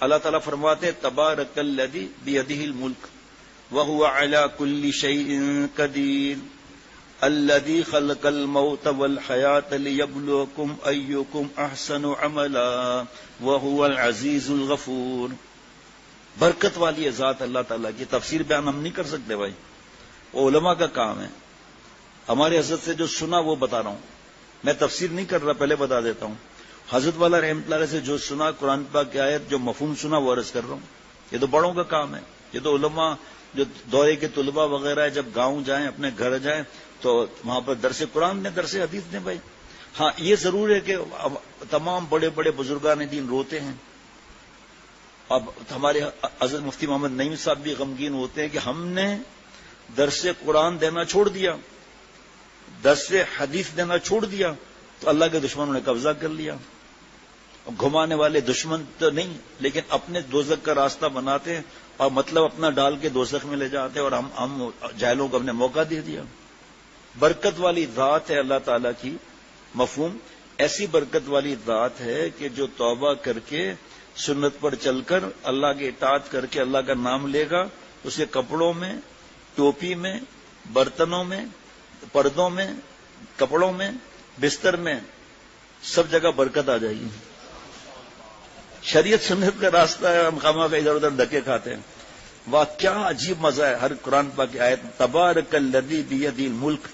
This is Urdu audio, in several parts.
اللہ تعالیٰ فرماتے ہیں تبارک الذی بیدہ الملک وہو علی کل شیء قدیر الذی خلق الموت والحیاۃ لیبلوکم ایکم احسن عملا وہو العزیز الغفور. برکت والی ہے ذات اللہ تعالیٰ کی. تفسیر بیان ہم نہیں کر سکتے بھائی، وہ علماء کا کام ہے. ہمارے حضرت سے جو سنا وہ بتا رہا ہوں، میں تفسیر نہیں کر رہا، پہلے بتا دیتا ہوں. حضرت والا رحمۃ اللہ علیہ سے جو سنا قرآن پاک کی آیت جو مفہوم سنا وہ عرض کر رہا ہوں. یہ تو بڑوں کا کام ہے. یہ تو علماء جو دورے کے طلباء وغیرہ ہے جب گاؤں جائیں اپنے گھر جائیں تو وہاں پر درس قرآن نے درس حدیث نے بھائی. ہاں یہ ضرور ہے کہ تمام بڑے بڑے بزرگان دین روتے ہیں. اب ہمارے حضرت مفتی محمد نعیم صاحب بھی غمگین ہوتے ہیں کہ ہم نے درس قرآن دینا چھوڑ دیا، درس حدیث دینا چھوڑ دیا تو اللہ کے دشمنوں نے قبضہ کر لیا. گھمانے والے دشمن تو نہیں لیکن اپنے دوزخ کا راستہ بناتے ہیں اور مطلب اپنا ڈال کے دوزخ میں لے جاتے ہیں، اور ہم جاہلوں کو ہم نے موقع دے دیا. برکت والی ذات ہے اللہ تعالیٰ کی. مفہوم ایسی برکت والی ذات ہے کہ جو توبہ کر کے سنت پر چل کر اللہ کی اطاعت کر کے اللہ کا نام لے گا، اس کے کپڑوں میں، ٹوپی میں، برتنوں میں، پردوں میں، کپڑوں میں، بستر میں، سب جگہ برکت آ جائے گی. شریعت سنت کا راستہ ہے، ہم خامہ کا ادھر ادھر دھکے کھاتے ہیں. واہ کیا عجیب مزہ ہے ہر قرآن پاک کی آیت. تبارک الذی بیدہ الملک.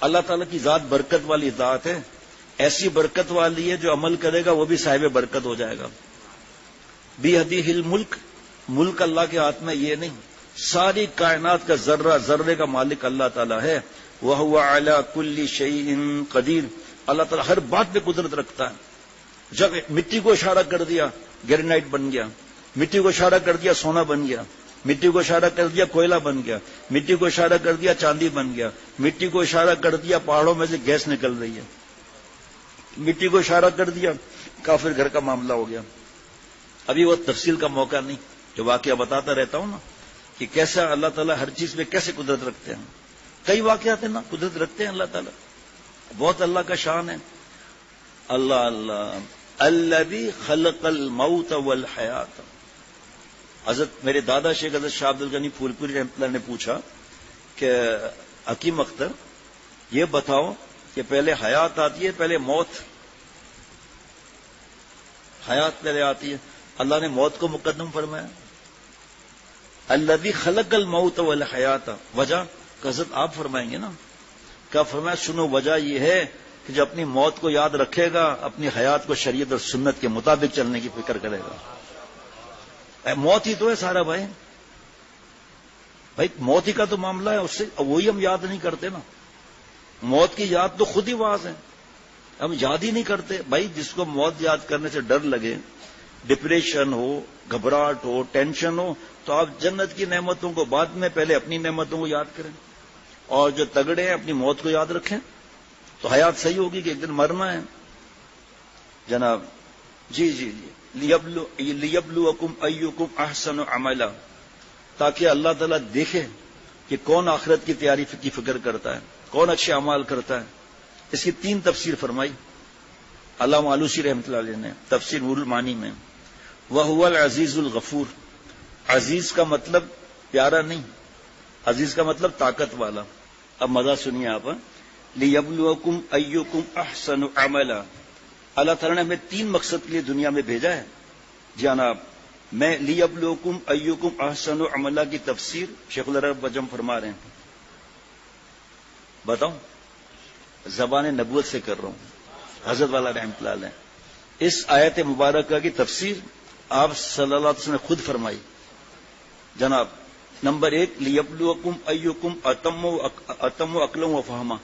اللہ تعالیٰ کی ذات برکت والی ذات ہے. ایسی برکت والی ہے جو عمل کرے گا وہ بھی صاحب برکت ہو جائے گا. بیدہ الملک، ملک اللہ کے ہاتھ میں یہ نہیں، ساری کائنات کا ذرہ ذرے کا مالک اللہ تعالیٰ ہے. وَهُوَ عَلَى كُلِّ شَيْءٍ قدیر. اللہ تعالیٰ ہر بات پہ قدرت رکھتا ہے. جب مٹی کو اشارہ کر دیا گرینائٹ بن گیا، مٹی کو اشارہ کر دیا سونا بن گیا، مٹی کو اشارہ کر دیا کوئلہ بن گیا، مٹی کو اشارہ کر دیا چاندی بن گیا، مٹی کو اشارہ کر دیا پہاڑوں میں سے گیس نکل رہی ہے، مٹی کو اشارہ کر دیا کافر گھر کا معاملہ ہو گیا. ابھی وہ تفصیل کا موقع نہیں، جو واقعہ بتاتا رہتا ہوں نا کہ کیسا اللہ تعالیٰ ہر چیز میں کیسے قدرت رکھتے ہیں. کئی واقعات ہیں نا قدرت رکھتے ہیں اللہ تعالیٰ، بہت اللہ کا شان ہے. اللہ اللہ الذی خلق الموت والحیات. حضرت میرے دادا شیخ حضرت شاہ عبد الغنی پھولپوری رحمۃ اللہ نے پوچھا کہ حکیم اختر یہ بتاؤ کہ پہلے حیات آتی ہے پہلے موت؟ حیات پہلے آتی ہے، اللہ نے موت کو مقدم فرمایا. الذی خلق الموت والحیات. وجہ حضرت آپ فرمائیں گے نا، کیا فرمایا؟ سنو وجہ یہ ہے کہ جو اپنی موت کو یاد رکھے گا اپنی حیات کو شریعت اور سنت کے مطابق چلنے کی فکر کرے گا. موت ہی تو ہے سارا بھائی، موت ہی کا تو معاملہ ہے، اس سے وہی ہم یاد نہیں کرتے نا. موت کی یاد تو خود ہی واز ہے، ہم یاد ہی نہیں کرتے. بھائی جس کو موت یاد کرنے سے ڈر لگے، ڈپریشن ہو، گھبراہٹ ہو، ٹینشن ہو، تو آپ جنت کی نعمتوں کو بعد میں پہلے اپنی نعمتوں کو یاد کریں. اور جو تگڑے ہیں اپنی موت کو یاد رکھیں تو حیات صحیح ہوگی کہ ایک دن مرنا ہے. جناب جی جی جی لیبلوکم ایکم احسن عملا، تاکہ اللہ تعالیٰ دیکھے کہ کون آخرت کی تیاری کی فکر کرتا ہے، کون اچھے اعمال کرتا ہے. اس کی 3 تفسیر فرمائی علامہ آلوسی رحمۃ اللہ علیہ نے تفسیر نور المعانی میں. وَهُوَ الْعَزِيزُ الْغَفُورُ. عزیز کا مطلب پیارا نہیں، عزیز کا مطلب طاقت والا. اب مزہ سنیے آپ. لیبلوکم ایکم احسن عملا. اللہ تعالیٰ نے ہمیں 3 مقصد کے لیے دنیا میں بھیجا ہے. جناب میں لیبلوکم ایکم احسن عملا کی تفسیر شیخ العرب بجم فرما رہے ہیں. بتاؤں زبان نبوت سے کر رہا ہوں. حضرت والا رحمۃ اللہ علیہ اس آیت مبارکہ کی تفسیر آپ صلی اللہ علیہ وسلم نے خود فرمائی. جناب نمبر 1 لیبلوکم ایکم اتم عقلا و فہما.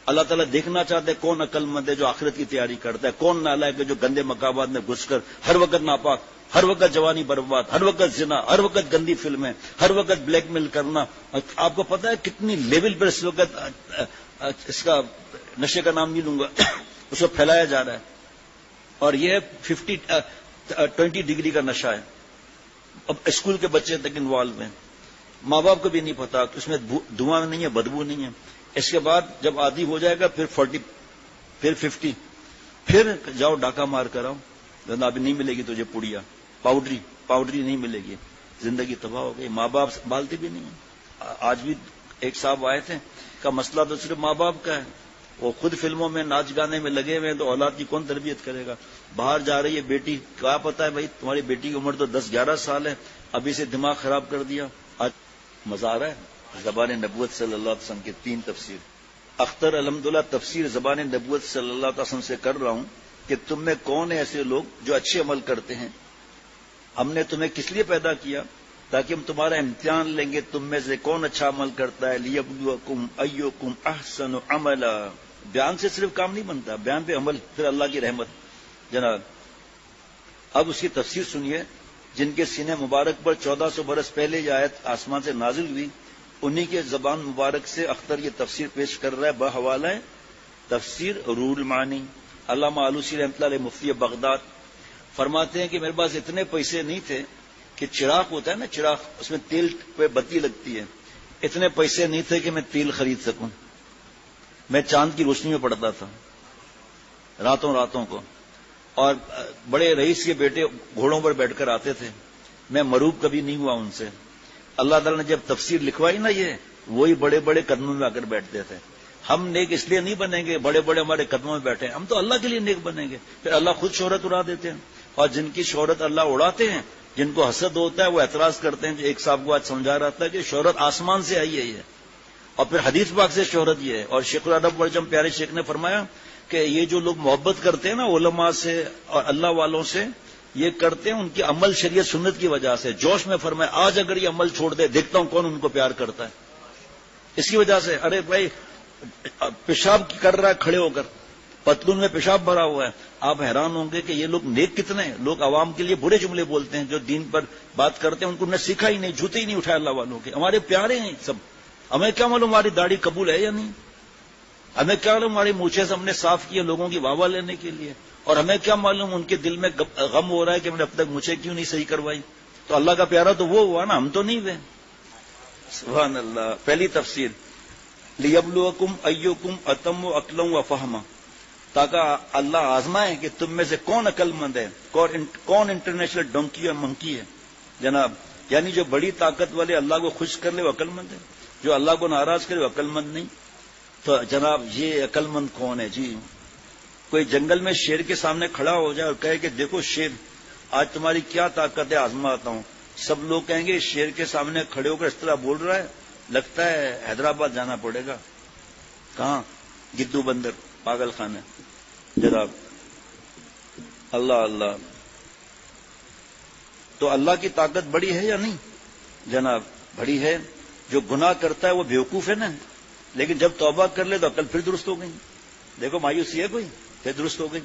اللہ تعالیٰ دیکھنا چاہتے ہیں کون عقل مند ہے جو آخرت کی تیاری کرتا ہے، کون نالائق ہے جو گندے مقامات میں گھس کر ہر وقت ناپاک، ہر وقت جوانی برباد، ہر وقت زنا، ہر وقت گندی فلمیں، ہر وقت بلیک میل کرنا. آپ کو پتا ہے کتنی لیول پر اس وقت اس کا نشے کا نام نہیں لوں گا اس کو پھیلایا جا رہا ہے. اور یہ 20 ڈگری کا نشہ ہے. اب اسکول کے بچے تک انوالو ہیں، ماں باپ کو بھی نہیں پتا کہ اس میں دھواں نہیں ہے، بدبو نہیں ہے. اس کے بعد جب عادی ہو جائے گا پھر 40 پھر 50 پھر جاؤ ڈاکہ مار کر آؤ، ابھی نہیں ملے گی تجھے پڑیا. پاؤڈری نہیں ملے گی، زندگی تباہ ہو گئی، ماں باپ سنبھالتے بھی نہیں ہیں۔ آج بھی ایک صاحب آئے تھے کا مسئلہ تو صرف ماں باپ کا ہے، وہ خود فلموں میں ناچ گانے میں لگے ہوئے ہیں، تو اولاد کی کون تربیت کرے گا؟ باہر جا رہی ہے بیٹی، کیا پتا ہے بھائی تمہاری بیٹی کی عمر تو 10-11 سال ہے، ابھی سے دماغ خراب کر دیا۔ آج مزہ آ رہا ہے زبان نبوت صلی اللہ علیہ وسلم کی 3 تفسیر۔ اختر الحمدللہ تفسیر زبان نبوت صلی اللہ علیہ وسلم سے کر رہا ہوں کہ تم میں کون ہے ایسے لوگ جو اچھے عمل کرتے ہیں؟ ہم نے تمہیں کس لیے پیدا کیا؟ تاکہ ہم تمہارا امتحان لیں گے تم میں سے کون اچھا عمل کرتا ہے۔ لیبلوکم ایکم احسن عملا، بیان سے صرف کام نہیں بنتا، بیان پہ عمل، پھر اللہ کی رحمت۔ جناب اب اس کی تفسیر سنیے۔ جن کے سینے مبارک پر 1400 برس پہلے یہ آیت آسمان سے نازل ہوئی، انہی کے زبان مبارک سے اختر یہ تفسیر پیش کر رہا ہے بحوالہ تفسیر روح المعانی۔ علامہ آلوسی رحمۃ اللہ علیہ مفتی بغداد فرماتے ہیں کہ میرے پاس اتنے پیسے نہیں تھے کہ چراغ ہوتا ہے نا، چراغ اس میں تیل پہ بتی لگتی ہے، اتنے پیسے نہیں تھے کہ میں تیل خرید سکوں۔ میں چاند کی روشنی میں پڑتا تھا راتوں کو، اور بڑے رئیس کے بیٹے گھوڑوں پر بیٹھ کر آتے تھے، میں مروب کبھی نہیں ہوا ان سے۔ اللہ تعالیٰ نے جب تفسیر لکھوائی نا، یہ وہی بڑے بڑے قدموں میں آ کر بیٹھتے تھے۔ ہم نیک اس لیے نہیں بنیں گے بڑے بڑے ہمارے قدموں میں بیٹھے، ہم تو اللہ کے لیے نیک بنیں گے، پھر اللہ خود شہرت اڑا دیتے ہیں۔ اور جن کی شہرت اللہ اڑاتے ہیں، جن کو حسد ہوتا ہے وہ اعتراض کرتے ہیں۔ جو ایک صاحب کو آج سمجھا رہا تھا کہ شہرت آسمان سے آئی ہے یہ، اور پھر حدیث پاک سے شہرت یہ ہے۔ اور شیخ العرب ورجم پیارے شیخ نے فرمایا کہ یہ جو لوگ محبت کرتے ہیں نا علماء سے اور اللہ والوں سے، یہ کرتے ہیں ان کی عمل شریعت سنت کی وجہ سے۔ جوش میں فرمایا آج اگر یہ عمل چھوڑ دے دیکھتا ہوں کون ان کو پیار کرتا ہے، اس کی وجہ سے۔ ارے بھائی پیشاب کر رہا ہے کھڑے ہو کر، پتلون میں پیشاب بھرا ہوا ہے، آپ حیران ہوں گے کہ یہ لوگ نیک کتنے ہیں۔ لوگ عوام کے لیے برے جملے بولتے ہیں، جو دین پر بات کرتے ہیں ان کو نے سیکھا ہی نہیں، جوتے ہی نہیں اٹھائے اللہ والوں کے۔ ہمارے پیارے ہیں سب، ہمیں کیا معلوم ہماری داڑھی قبول ہے یا نہیں، ہمیں کیا معلوم ہماری مونچھیں سے ہم نے صاف کیے لوگوں کی واہ لینے کے لیے، اور ہمیں کیا معلوم ان کے دل میں غم ہو رہا ہے کہ میں نے اب تک مونچھیں کیوں نہیں صحیح کروائی۔ تو اللہ کا پیارا تو وہ ہوا نا، ہم تو نہیں ہوئے۔ سبحان اللہ۔ پہلی تفسیر لیبلوکم ایکم اتم عقلا و فہما، تاکہ اللہ آزمائے کہ تم میں سے کون عقل مند ہے، کون انٹرنیشنل ڈونکی اور منکی ہے۔ جناب یعنی جو بڑی طاقت والے اللہ کو خوش کر لے وہ عقل مند ہے، جو اللہ کو ناراض کرے وہ عقل مند نہیں۔ تو جناب یہ عقل مند کون ہے جی؟ کوئی جنگل میں شیر کے سامنے کھڑا ہو جائے اور کہے کہ دیکھو شیر آج تمہاری کیا طاقت ہے آزماتا ہوں، سب لوگ کہیں گے شیر کے سامنے کھڑے ہو کر اس طرح بول رہا ہے، لگتا ہے حیدرآباد جانا پڑے گا۔ کہاں؟ گدو بندر پاگل خانے۔ جناب اللہ اللہ، تو اللہ کی طاقت بڑی ہے یا نہیں؟ جناب بڑی ہے۔ جو گناہ کرتا ہے وہ بیوقوف ہے نا، لیکن جب توبہ کر لے تو عقل پھر درست ہو گئی۔ دیکھو مایوسی ہے کوئی، پھر درست ہو گئی۔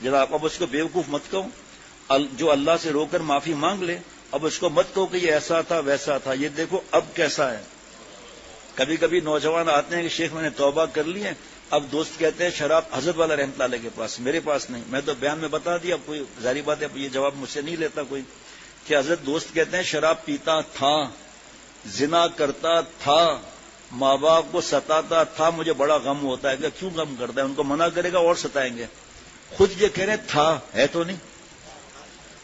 جناب اب اس کو بیوقوف مت کہو، جو اللہ سے رو کر معافی مانگ لے، اب اس کو مت کہو کہ یہ ایسا تھا ویسا تھا، یہ دیکھو اب کیسا ہے۔ کبھی کبھی نوجوان آتے ہیں کہ شیخ میں نے توبہ کر لی ہے، اب دوست کہتے ہیں شراب حضرت والا رحمۃ اللہ کے پاس، میرے پاس نہیں۔ میں تو بیان میں بتا دیا، اب کوئی ظاہری بات ہے یہ جواب مجھ سے نہیں لیتا کوئی، کہ حضرت دوست کہتے ہیں شراب پیتا تھا، زنا کرتا تھا، ماں باپ کو ستاتا تھا، مجھے بڑا غم ہوتا ہے۔ کہ کیوں غم کرتا ہے؟ ان کو منع کرے گا اور ستائیں گے۔ خود یہ کہہ رہے تھا، ہے تو نہیں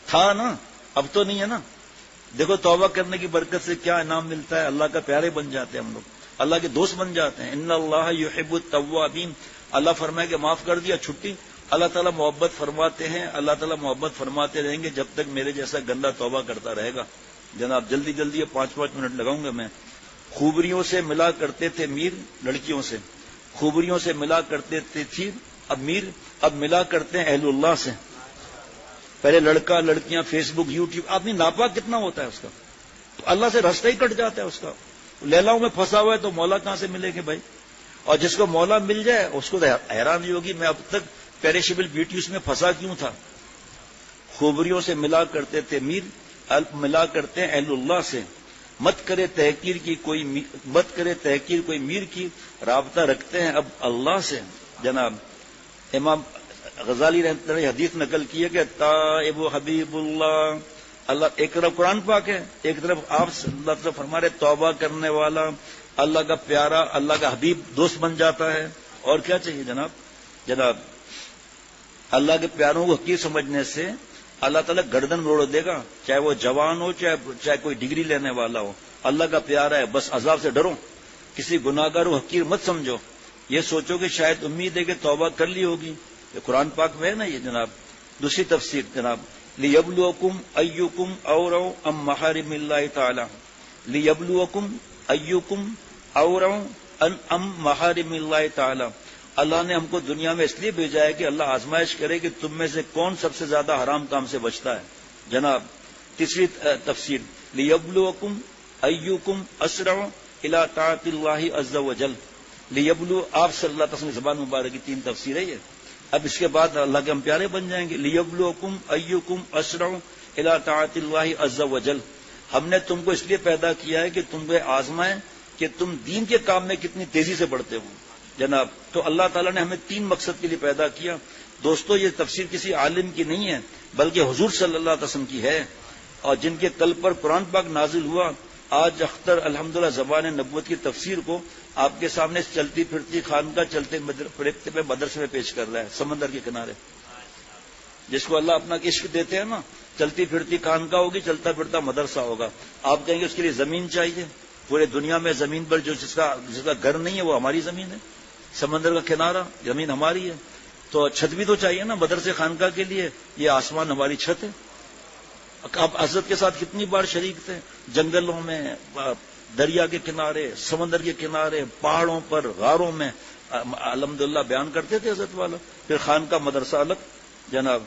تھا نا، اب تو نہیں ہے نا۔ دیکھو توبہ کرنے کی برکت سے کیا انعام ملتا ہے، اللہ کا پیارے بن جاتے ہیں ہم لوگ، اللہ کے دوست بن جاتے ہیں۔ ان اللہ یحب التوابین، اللہ فرمائے کہ معاف کر دیا چھٹی۔ اللہ تعالیٰ محبت فرماتے ہیں، اللہ تعالیٰ محبت فرماتے رہیں گے جب تک میرے جیسا گندا توبہ کرتا رہے گا۔ جناب جلدی جلدی یہ 5 منٹ لگاؤں گا میں۔ خوبریوں سے ملا کرتے تھے میر، لڑکیوں سے خوبریوں سے ملا کرتے تھے پھر، اب میر، اب ملا کرتے ہیں اہل اللہ سے۔ پہلے لڑکا لڑکیاں فیس بک یوٹیوب، آدمی ناپاک کتنا ہوتا ہے اس کا، تو اللہ سے راستہ ہی کٹ جاتا ہے اس کا۔ لیلاؤں میں پھنسا ہوا ہے تو مولا کہاں سے ملے گے بھائی؟ اور جس کو مولا مل جائے اس کو حیرانی ہوگی میں اب تک پیریشیبل بیوٹیز میں پھنسا کیوں تھا۔ خوبریوں سے ملا کرتے تھے میر، اب ملا کرتے ہیں اہل اللہ سے۔ مت کرے تحقیر کوئی میر کی، رابطہ رکھتے ہیں اب اللہ سے۔ جناب امام غزالی رحمۃ اللہ حدیث نقل کی ہے کہ تائب و حبیب اللہ، اللہ ایک طرف قرآن پاک ہے، ایک طرف آپ صلی اللہ علیہ وسلم فرما رہے توبہ کرنے والا اللہ کا پیارا، اللہ کا حبیب دوست بن جاتا ہے۔ اور کیا چاہیے جناب؟ جناب اللہ کے پیاروں کو حقیر سمجھنے سے اللہ تعالیٰ گردن موڑ دے گا، چاہے وہ جوان ہو چاہے کوئی ڈگری لینے والا ہو. اللہ کا پیارا ہے، بس عذاب سے ڈرو. کسی گناہگار کو حقیر مت سمجھو. یہ سوچو کہ شاید امید ہے کہ توبہ کر لی ہوگی. یہ قرآن پاک میں ہے نا یہ جناب. دوسری تفسیر جناب لیبلوکم ایکم اورع ام محارم اللہ تعالی. لیبلوکم ایکم اورع ام محارم اللہ تعالی. اللہ نے ہم کو دنیا میں اس لیے بھیجا ہے کہ اللہ آزمائش کرے کہ تم میں سے کون سب سے زیادہ حرام کام سے بچتا ہے جناب. تیسری تفسیر لیبلوکم ایکم اسرع الی طاعت اللہ عز وجل. لیبلو آپ صلی اللہ علیہ وسلم زبان مبارک کی 3 تفسیر ہے یہ. اب اس کے بعد اللہ کے ہم پیارے بن جائیں گے. لیبلوکم ایکم اسرع الی طاعت اللہ عز وجل. ہم نے تم کو اس لیے پیدا کیا ہے کہ تم کو آزمائیں کہ تم دین کے کام میں کتنی تیزی سے بڑھتے ہو جناب. تو اللہ تعالیٰ نے ہمیں 3 مقصد کے لیے پیدا کیا. دوستو یہ تفسیر کسی عالم کی نہیں ہے بلکہ حضور صلی اللہ علیہ وسلم کی ہے، اور جن کے قلب پر قرآن پاک نازل ہوا. آج اختر الحمدللہ زبان نبوت کی تفسیر کو آپ کے سامنے چلتی پھرتی خانقاہ چلتے پھرتے پہ مدرسے میں پیش کر رہا ہے سمندر کے کنارے. جس کو اللہ اپنا عشق دیتے ہیں نا، چلتی پھرتی خانقاہ ہوگی، چلتا پھرتا مدرسہ ہوگا. آپ کہیں گے اس کے لیے زمین چاہیے. پورے دنیا میں زمین پر جس کا گھر نہیں ہے وہ ہماری زمین ہے. سمندر کا کنارہ زمین ہماری ہے، تو چھت بھی تو چاہیے نا مدرسے خانقاہ کے لیے. یہ آسمان ہماری چھت ہے. آپ حضرت کے ساتھ کتنی بار شریک تھے، جنگلوں میں، دریا کے کنارے، سمندر کے کنارے، پہاڑوں پر، غاروں میں الحمدللہ بیان کرتے تھے حضرت والا. پھر خانقاہ مدرسہ الگ جناب.